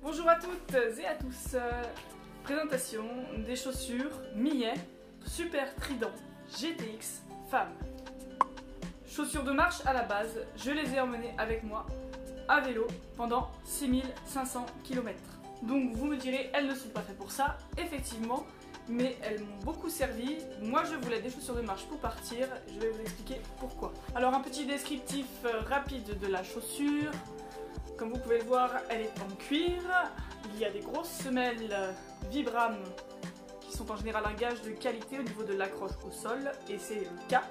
Bonjour à toutes et à tous. Présentation des chaussures Millet Super Trident GTX Femme. Chaussures de marche à la base, je les ai emmenées avec moi à vélo pendant 6500 km. Donc vous me direz, elles ne sont pas faites pour ça, effectivement, mais elles m'ont beaucoup servi. Moi je voulais des chaussures de marche pour partir, je vais vous expliquer pourquoi. Alors un petit descriptif rapide de la chaussure. Comme vous pouvez le voir, elle est en cuir. Il y a des grosses semelles Vibram qui sont en général un gage de qualité au niveau de l'accroche au sol, et c'est le cas.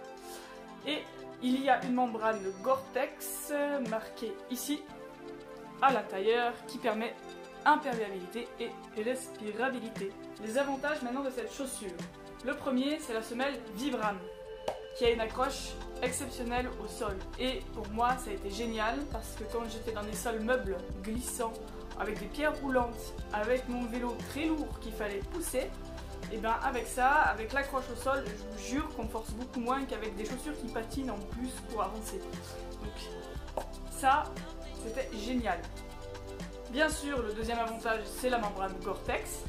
Et il y a une membrane Gore-Tex marquée ici à l'intérieur qui permet imperméabilité et respirabilité. Les avantages maintenant de cette chaussure. Le premier, c'est la semelle Vibram qui a une accroche exceptionnelle au sol, et pour moi ça a été génial parce que quand j'étais dans des sols meubles glissants avec des pierres roulantes, avec mon vélo très lourd qu'il fallait pousser, et bien avec ça, avec l'accroche au sol, je vous jure qu'on force beaucoup moins qu'avec des chaussures qui patinent en plus pour avancer. Donc ça, c'était génial. Bien sûr, le deuxième avantage, c'est la membrane Gore-Tex,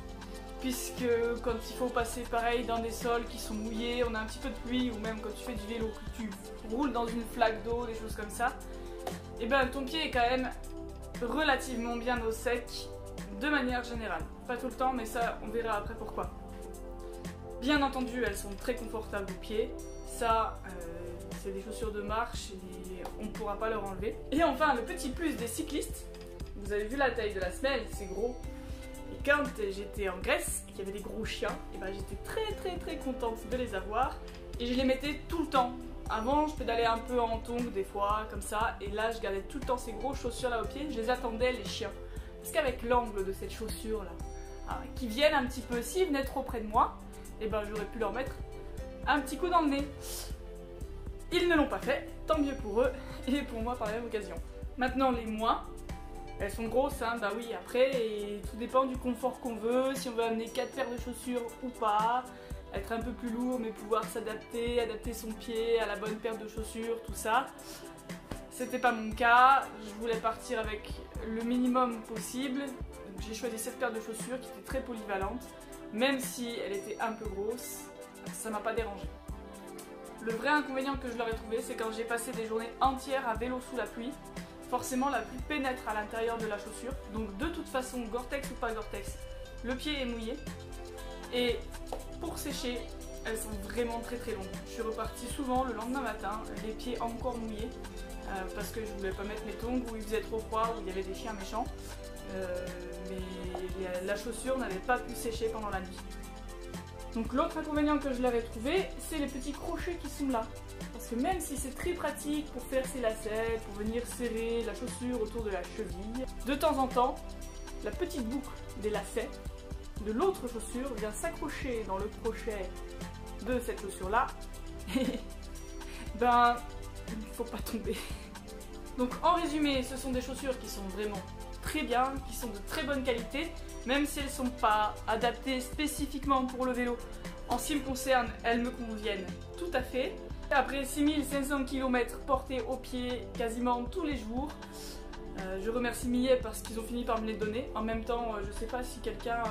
puisque quand il faut passer pareil dans des sols qui sont mouillés, on a un petit peu de pluie, ou même quand tu fais du vélo, que tu roules dans une flaque d'eau, des choses comme ça, et bien ton pied est quand même relativement bien au sec de manière générale. Pas tout le temps, mais ça on verra après pourquoi. Bien entendu, elles sont très confortables aux pieds, ça c'est des chaussures de marche et on ne pourra pas leur enlever. Et enfin, le petit plus des cyclistes, vous avez vu la taille de la semelle, c'est gros. Et quand j'étais en Grèce et qu'il y avait des gros chiens, et ben j'étais très contente de les avoir, et je les mettais tout le temps. Avant je pédalais un peu en tongs des fois comme ça, et là je gardais tout le temps ces grosses chaussures là au pied, je les attendais les chiens. Parce qu'avec l'angle de cette chaussure là, qui viennent un petit peu, s'ils venaient trop près de moi, et ben j'aurais pu leur mettre un petit coup dans le nez. Ils ne l'ont pas fait, tant mieux pour eux, et pour moi par la même occasion. Maintenant les moins. Elles sont grosses, hein, bah oui, après, et tout dépend du confort qu'on veut, si on veut amener 4 paires de chaussures ou pas, être un peu plus lourd mais pouvoir s'adapter, adapter son pied à la bonne paire de chaussures, tout ça. C'était pas mon cas, je voulais partir avec le minimum possible, donc j'ai choisi cette paire de chaussures qui était très polyvalente, même si elle était un peu grosse, ça m'a pas dérangé. Le vrai inconvénient que je leur ai trouvé, c'est quand j'ai passé des journées entières à vélo sous la pluie. Forcément la pluie pénètre à l'intérieur de la chaussure, donc de toute façon, Gore-Tex ou pas Gore-Tex, le pied est mouillé, et pour sécher, elles sont vraiment très longues. Je suis repartie souvent le lendemain matin, les pieds encore mouillés, parce que je voulais pas mettre mes tongs où il faisait trop froid, où il y avait des chiens méchants, mais la chaussure n'avait pas pu sécher pendant la nuit. Donc l'autre inconvénient que je leur ai trouvé, c'est les petits crochets qui sont là. Parce que même si c'est très pratique pour faire ses lacets, pour venir serrer la chaussure autour de la cheville, de temps en temps, la petite boucle des lacets de l'autre chaussure vient s'accrocher dans le crochet de cette chaussure-là. Ben, il ne faut pas tomber. Donc en résumé, ce sont des chaussures qui sont vraiment très bien, qui sont de très bonne qualité, même si elles ne sont pas adaptées spécifiquement pour le vélo. En ce qui me concerne, elles me conviennent tout à fait. Après 6500 km portés au pied quasiment tous les jours, je remercie Millet parce qu'ils ont fini par me les donner. En même temps, je ne sais pas si quelqu'un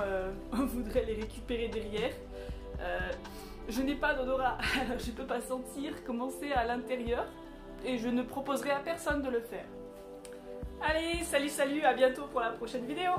voudrait les récupérer derrière. Je n'ai pas d'odorat, je ne peux pas sentir comment c'est à l'intérieur, et je ne proposerai à personne de le faire. Allez, salut, à bientôt pour la prochaine vidéo!